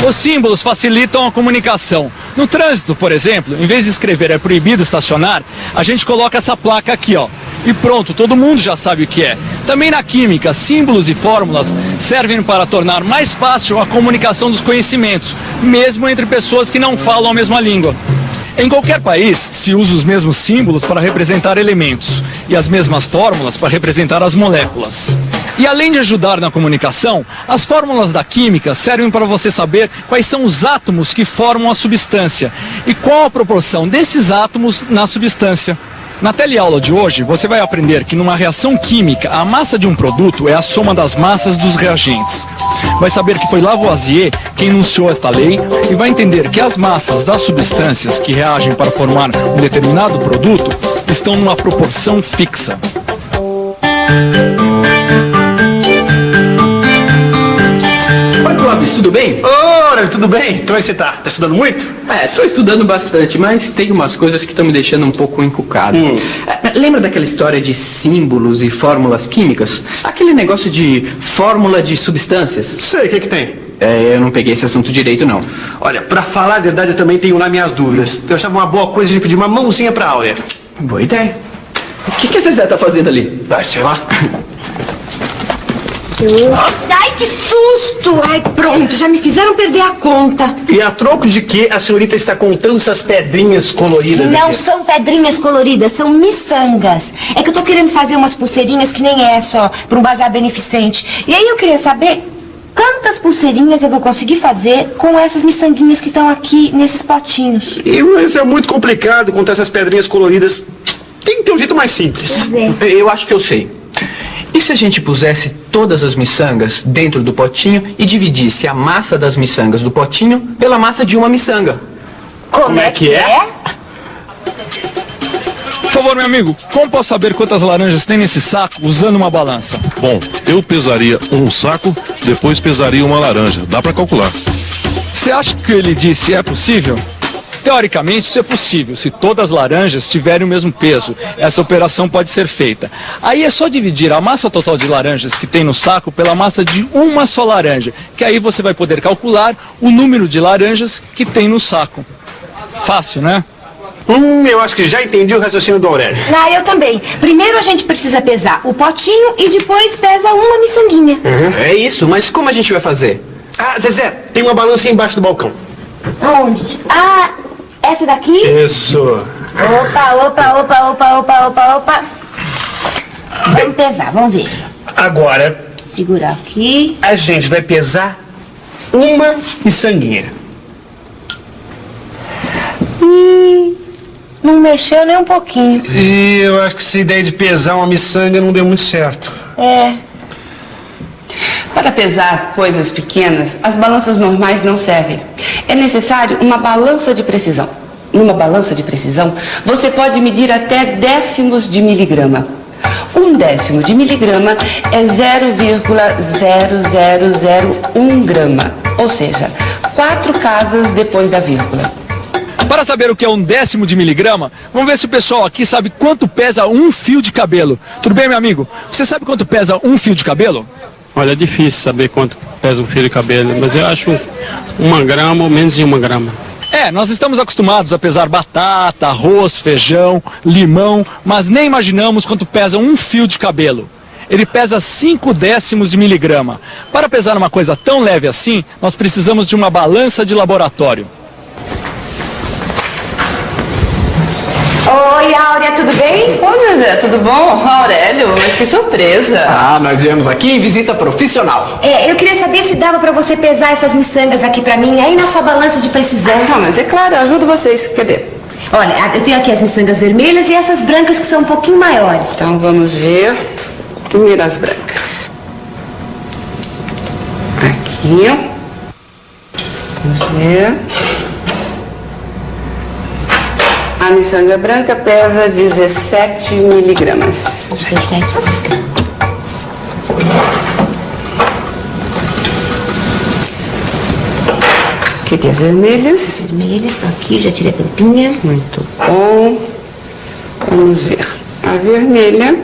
Os símbolos facilitam a comunicação. No trânsito, por exemplo, em vez de escrever "é proibido estacionar", a gente coloca essa placa aqui, ó. E pronto, todo mundo já sabe o que é. Também na química, símbolos e fórmulas servem para tornar mais fácil a comunicação dos conhecimentos, mesmo entre pessoas que não falam a mesma língua. Em qualquer país, se usa os mesmos símbolos para representar elementos e as mesmas fórmulas para representar as moléculas. E além de ajudar na comunicação, as fórmulas da química servem para você saber quais são os átomos que formam a substância e qual a proporção desses átomos na substância. Na teleaula de hoje, você vai aprender que numa reação química, a massa de um produto é a soma das massas dos reagentes. Vai saber que foi Lavoisier quem enunciou esta lei e vai entender que as massas das substâncias que reagem para formar um determinado produto estão numa proporção fixa. Oi, Clóvis, tudo bem? Ora, tudo bem? Como é que você tá? Tá estudando muito? Tô estudando bastante, mas tem umas coisas que estão me deixando um pouco encucado. Lembra daquela história de símbolos e fórmulas químicas? Aquele negócio de fórmula de substâncias? Sei, o que tem? Eu não peguei esse assunto direito, não. Olha, pra falar a verdade, eu também tenho lá minhas dúvidas. Eu achava uma boa coisa de pedir uma mãozinha pra Áurea. Boa ideia. O que a Zezé tá fazendo ali? Sei lá. Ai, que susto! Ai, pronto, já me fizeram perder a conta. E a troco de que a senhorita está contando essas pedrinhas coloridas Não aqui? são pedrinhas coloridas, são miçangas. É que eu tô querendo fazer umas pulseirinhas que nem essa, ó, pra um bazar beneficente. E aí eu queria saber quantas pulseirinhas eu vou conseguir fazer com essas miçanguinhas que estão aqui nesses potinhos. Mas é muito complicado contar essas pedrinhas coloridas. Tem que ter um jeito mais simples. Pois é. Eu acho que eu sei. E se a gente pusesse todas as miçangas dentro do potinho e dividisse a massa das miçangas do potinho pela massa de uma miçanga? Como é que é? Por favor, meu amigo, como posso saber quantas laranjas tem nesse saco usando uma balança? Bom, eu pesaria um saco, depois pesaria uma laranja. Dá pra calcular. Você acha que o que ele disse é possível? Teoricamente, isso é possível, se todas as laranjas tiverem o mesmo peso. Essa operação pode ser feita. Aí é só dividir a massa total de laranjas que tem no saco pela massa de uma só laranja, que aí você vai poder calcular o número de laranjas que tem no saco. Fácil, né? Eu acho que já entendi o raciocínio do Aurélio. Ah, eu também. Primeiro a gente precisa pesar o potinho e depois pesa uma miçanguinha. É isso, mas como a gente vai fazer? Ah, Zezé, tem uma balança aí embaixo do balcão. Onde? Ah, essa daqui? Isso. Opa. Vamos pesar, vamos ver. Agora, Segurar aqui. a gente vai pesar uma miçanguinha. Não mexeu nem um pouquinho. E eu acho que essa ideia de pesar uma miçanga não deu muito certo. Para pesar coisas pequenas, as balanças normais não servem. É necessário uma balança de precisão. Numa balança de precisão, você pode medir até décimos de miligrama. Um décimo de miligrama é 0,0001 grama, ou seja, 4 casas depois da vírgula. Para saber o que é um décimo de miligrama, vamos ver se o pessoal aqui sabe quanto pesa um fio de cabelo. Tudo bem, meu amigo? Você sabe quanto pesa um fio de cabelo? Olha, é difícil saber quanto pesa um fio de cabelo, mas eu acho 1 grama ou menos de 1 grama. Nós estamos acostumados a pesar batata, arroz, feijão, limão, mas nem imaginamos quanto pesa um fio de cabelo. Ele pesa 5 décimos de miligrama. Para pesar uma coisa tão leve assim, nós precisamos de uma balança de laboratório. Oi, Áurea, tudo bem? Ô, Zezé, tudo bom? Aurélio, mas que surpresa! Nós viemos aqui em visita profissional. Eu queria saber se dava pra você pesar essas miçangas aqui pra mim, aí na sua balança de precisão. Mas é claro, eu ajudo vocês. Cadê? Olha, eu tenho aqui as miçangas vermelhas e essas brancas que são um pouquinho maiores. Então vamos ver. Primeiro as brancas. Aqui. Vamos ver. A miçanga branca pesa 17 miligramas. 17. Aqui tem as vermelhas. Vermelha, aqui, já tirei a tampinha. Muito bom. Vamos ver. A vermelha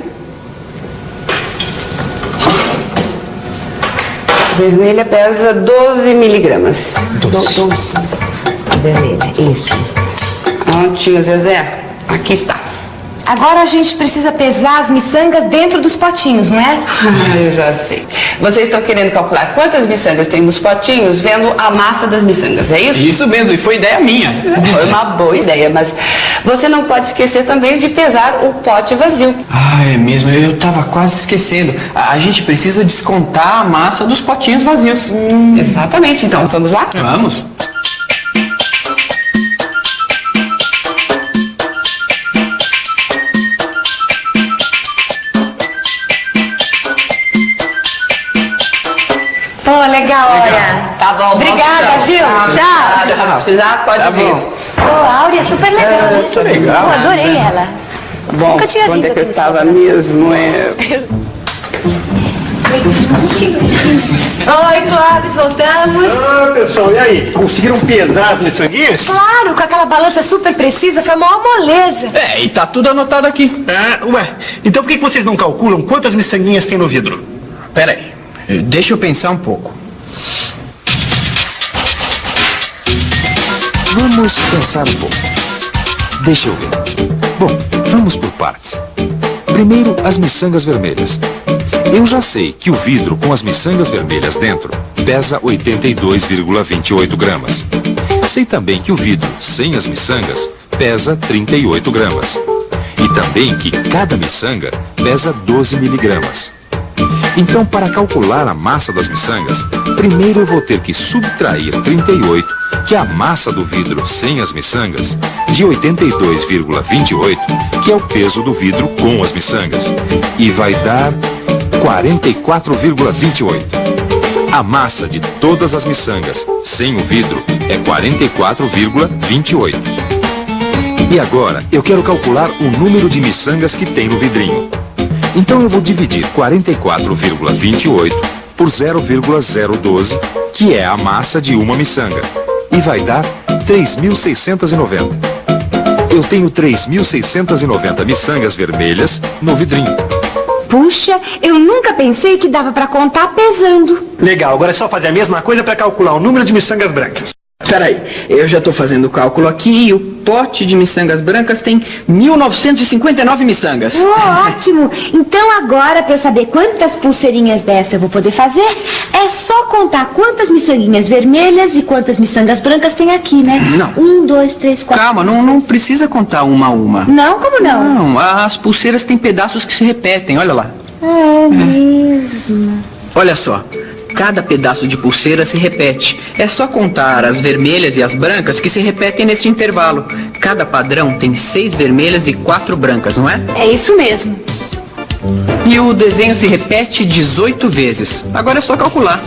Vermelha pesa 12 miligramas. 12. Vermelha, isso. Prontinho, Zezé. Aqui está. Agora a gente precisa pesar as miçangas dentro dos potinhos, não é? Eu já sei. Vocês estão querendo calcular quantas miçangas tem nos potinhos vendo a massa das miçangas, é isso? Isso mesmo, e foi ideia minha. Foi uma boa ideia, mas você não pode esquecer também de pesar o pote vazio. Ah, é mesmo, eu tava quase esquecendo. A gente precisa descontar a massa dos potinhos vazios. Exatamente, então vamos lá? Vamos. Pô, legal, olha. Tá bom. Obrigada, viu? Tchau. Se precisar, pode vir. Pô, a Áurea é super legal, né? muito legal. Pô, adorei ela. Bom, Nunca tinha onde vindo é que eu aqui estava nesse mesmo? Oi, Clóvis, voltamos. Ah, pessoal, e aí? Conseguiram pesar as miçanguinhas? Claro, com aquela balança super precisa, foi a maior moleza. É, e tá tudo anotado aqui. Ah, ué, então por que vocês não calculam quantas miçanguinhas tem no vidro? Pera aí, deixa eu pensar um pouco. Vamos pensar um pouco. Deixa eu ver. Bom, vamos por partes. Primeiro, as miçangas vermelhas. Eu já sei que o vidro com as miçangas vermelhas dentro pesa 82,28 gramas. Sei também que o vidro sem as miçangas pesa 38 gramas. E também que cada miçanga pesa 12 miligramas. Então, para calcular a massa das miçangas, primeiro eu vou ter que subtrair 38, que é a massa do vidro sem as miçangas, de 82,28, que é o peso do vidro com as miçangas. E vai dar 44,28. A massa de todas as miçangas sem o vidro é 44,28. E agora eu quero calcular o número de miçangas que tem no vidrinho. Então eu vou dividir 44,28 por 0,012, que é a massa de uma miçanga. E vai dar 3.690. Eu tenho 3.690 miçangas vermelhas no vidrinho. Puxa, eu nunca pensei que dava pra contar pesando. Legal, agora é só fazer a mesma coisa para calcular o número de miçangas brancas. Peraí, eu já tô fazendo o cálculo aqui e o pote de miçangas brancas tem 1959 miçangas. Oh, ótimo! Então agora, pra eu saber quantas pulseirinhas dessa eu vou poder fazer, é só contar quantas miçanguinhas vermelhas e quantas miçangas brancas tem aqui, né? Não. 1, 2, 3, 4... Calma, não precisa contar uma a uma. Não? Como não? Não, as pulseiras têm pedaços que se repetem, olha lá. É mesmo. Olha só, cada pedaço de pulseira se repete. É só contar as vermelhas e as brancas que se repetem nesse intervalo. Cada padrão tem 6 vermelhas e 4 brancas, não é? É isso mesmo. E o desenho se repete 18 vezes. Agora é só calcular.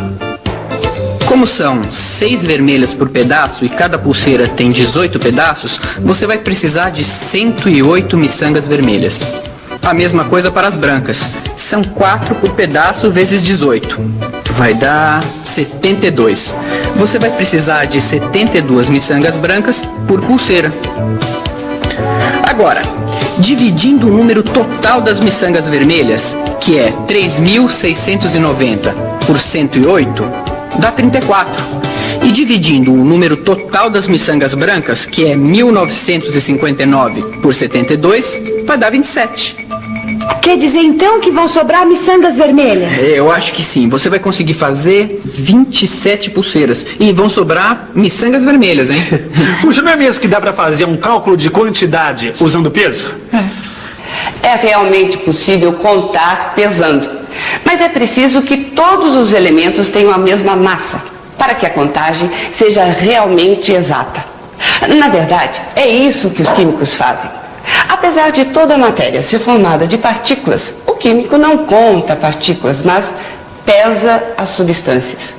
Como são 6 vermelhas por pedaço e cada pulseira tem 18 pedaços, você vai precisar de 108 miçangas vermelhas. A mesma coisa para as brancas. São 4 por pedaço vezes 18. Vai dar 72. Você vai precisar de 72 miçangas brancas por pulseira. Agora, dividindo o número total das miçangas vermelhas, que é 3.690 por 108, dá 34. E dividindo o número total das miçangas brancas, que é 1959 por 72, vai dar 27. Quer dizer então que vão sobrar miçangas vermelhas? Eu acho que sim. Você vai conseguir fazer 27 pulseiras. E vão sobrar miçangas vermelhas, hein? Puxa, não é mesmo que dá para fazer um cálculo de quantidade usando peso? É realmente possível contar pesando. Mas é preciso que todos os elementos tenham a mesma massa, para que a contagem seja realmente exata. Na verdade, é isso que os químicos fazem. Apesar de toda a matéria ser formada de partículas, o químico não conta partículas, mas pesa as substâncias.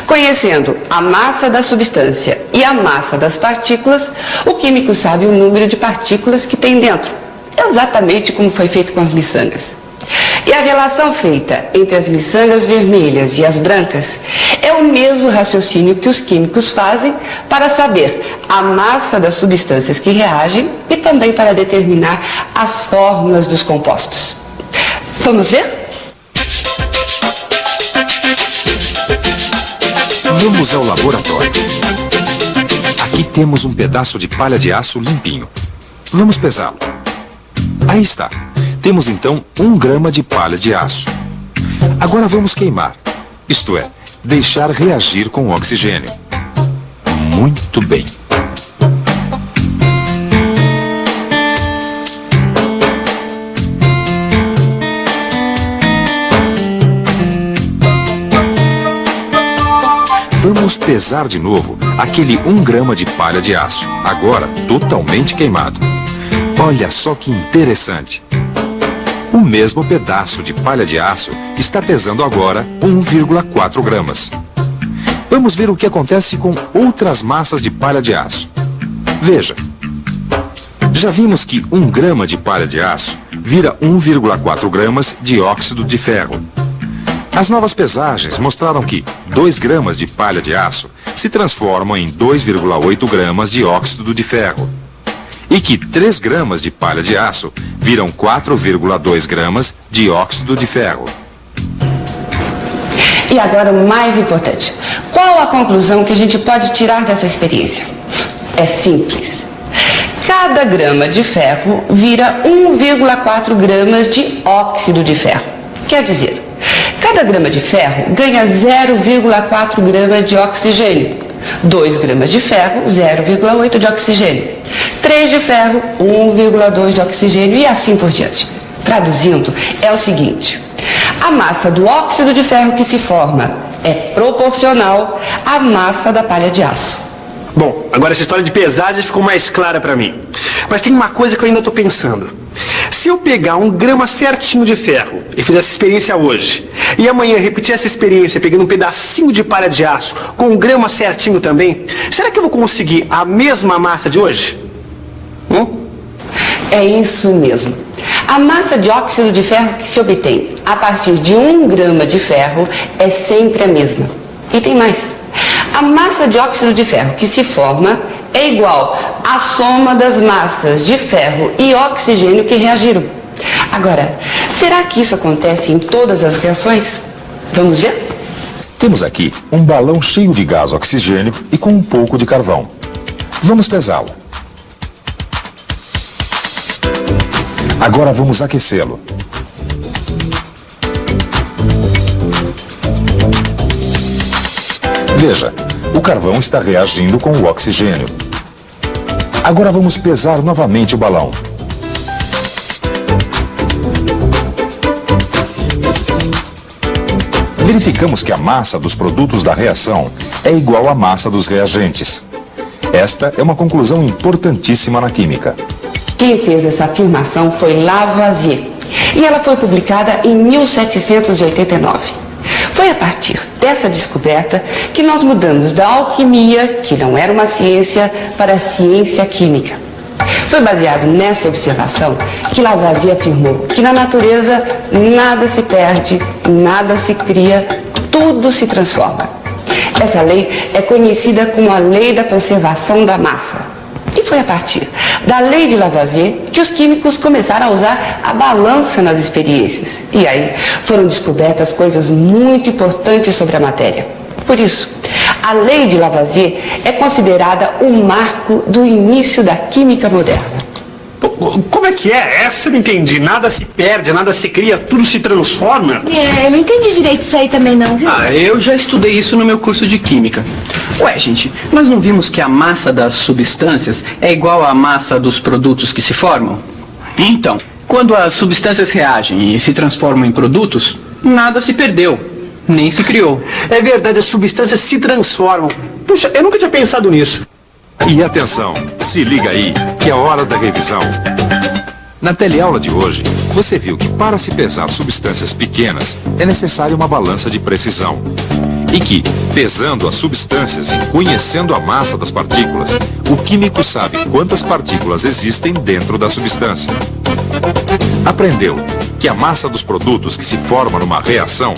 Conhecendo a massa da substância e a massa das partículas, o químico sabe o número de partículas que tem dentro, exatamente como foi feito com as miçangas. E a relação feita entre as miçangas vermelhas e as brancas é o mesmo raciocínio que os químicos fazem para saber a massa das substâncias que reagem e também para determinar as fórmulas dos compostos. Vamos ver? Vamos ao laboratório. Aqui temos um pedaço de palha de aço limpinho. Vamos pesá-lo. Aí está. Temos então 1 grama de palha de aço. Agora vamos queimar. Isto é, deixar reagir com o oxigênio. Muito bem. Vamos pesar de novo aquele 1 grama de palha de aço, agora totalmente queimado. Olha só que interessante. O mesmo pedaço de palha de aço está pesando agora 1,4 gramas. Vamos ver o que acontece com outras massas de palha de aço. Veja. Já vimos que 1 grama de palha de aço vira 1,4 gramas de óxido de ferro. As novas pesagens mostraram que 2 gramas de palha de aço se transformam em 2,8 gramas de óxido de ferro. E que 3 gramas de palha de aço viram 4,2 gramas de óxido de ferro. E agora o mais importante. Qual a conclusão que a gente pode tirar dessa experiência? É simples. Cada grama de ferro vira 1,4 gramas de óxido de ferro. Quer dizer, cada grama de ferro ganha 0,4 grama de oxigênio. 2 gramas de ferro, 0,8 de oxigênio. 3 de ferro, 1,2 de oxigênio e assim por diante. Traduzindo, é o seguinte: a massa do óxido de ferro que se forma é proporcional à massa da palha de aço. Bom, agora essa história de pesagem ficou mais clara pra mim. Mas tem uma coisa que eu ainda tô pensando. Se eu pegar 1 grama certinho de ferro e fizer essa experiência hoje, e amanhã repetir essa experiência pegando um pedacinho de palha de aço com 1 grama certinho também, será que eu vou conseguir a mesma massa de hoje? É isso mesmo. A massa de óxido de ferro que se obtém a partir de 1 grama de ferro é sempre a mesma. E tem mais. A massa de óxido de ferro que se forma é igual à soma das massas de ferro e oxigênio que reagiram. Agora, será que isso acontece em todas as reações? Vamos ver? Temos aqui um balão cheio de gás oxigênio e com um pouco de carvão. Vamos pesá-lo. Agora vamos aquecê-lo. Veja, o carvão está reagindo com o oxigênio. Agora vamos pesar novamente o balão. Verificamos que a massa dos produtos da reação é igual à massa dos reagentes. Esta é uma conclusão importantíssima na química. Quem fez essa afirmação foi Lavoisier, e ela foi publicada em 1789. Foi a partir dessa descoberta que nós mudamos da alquimia, que não era uma ciência, para a ciência química. Foi baseado nessa observação que Lavoisier afirmou que na natureza nada se perde, nada se cria, tudo se transforma. Essa lei é conhecida como a lei da conservação da massa. E foi a partir da lei de Lavoisier que os químicos começaram a usar a balança nas experiências. E aí foram descobertas coisas muito importantes sobre a matéria. Por isso, a lei de Lavoisier é considerada o marco do início da química moderna. Como é que é? Essa eu não entendi. Nada se perde, nada se cria, tudo se transforma. Eu não entendi direito isso aí também não, viu? Eu já estudei isso no meu curso de química. Ué, gente, nós não vimos que a massa das substâncias é igual à massa dos produtos que se formam? Então, quando as substâncias reagem e se transformam em produtos, nada se perdeu, nem se criou. É verdade, as substâncias se transformam. Puxa, eu nunca tinha pensado nisso. E atenção, se liga aí, que é hora da revisão. Na teleaula de hoje, você viu que para se pesar substâncias pequenas é necessária uma balança de precisão. E que, pesando as substâncias e conhecendo a massa das partículas, o químico sabe quantas partículas existem dentro da substância. Aprendeu que a massa dos produtos que se formam numa reação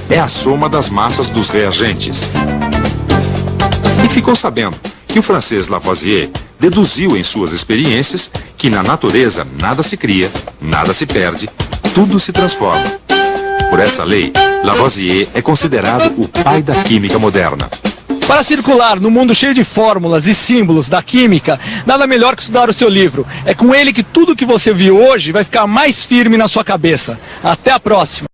é a soma das massas dos reagentes. E ficou sabendo que o francês Lavoisier deduziu em suas experiências que na natureza nada se cria, nada se perde, tudo se transforma. Por essa lei, Lavoisier é considerado o pai da química moderna. Para circular no mundo cheio de fórmulas e símbolos da química, nada melhor que estudar o seu livro. É com ele que tudo que você viu hoje vai ficar mais firme na sua cabeça. Até a próxima!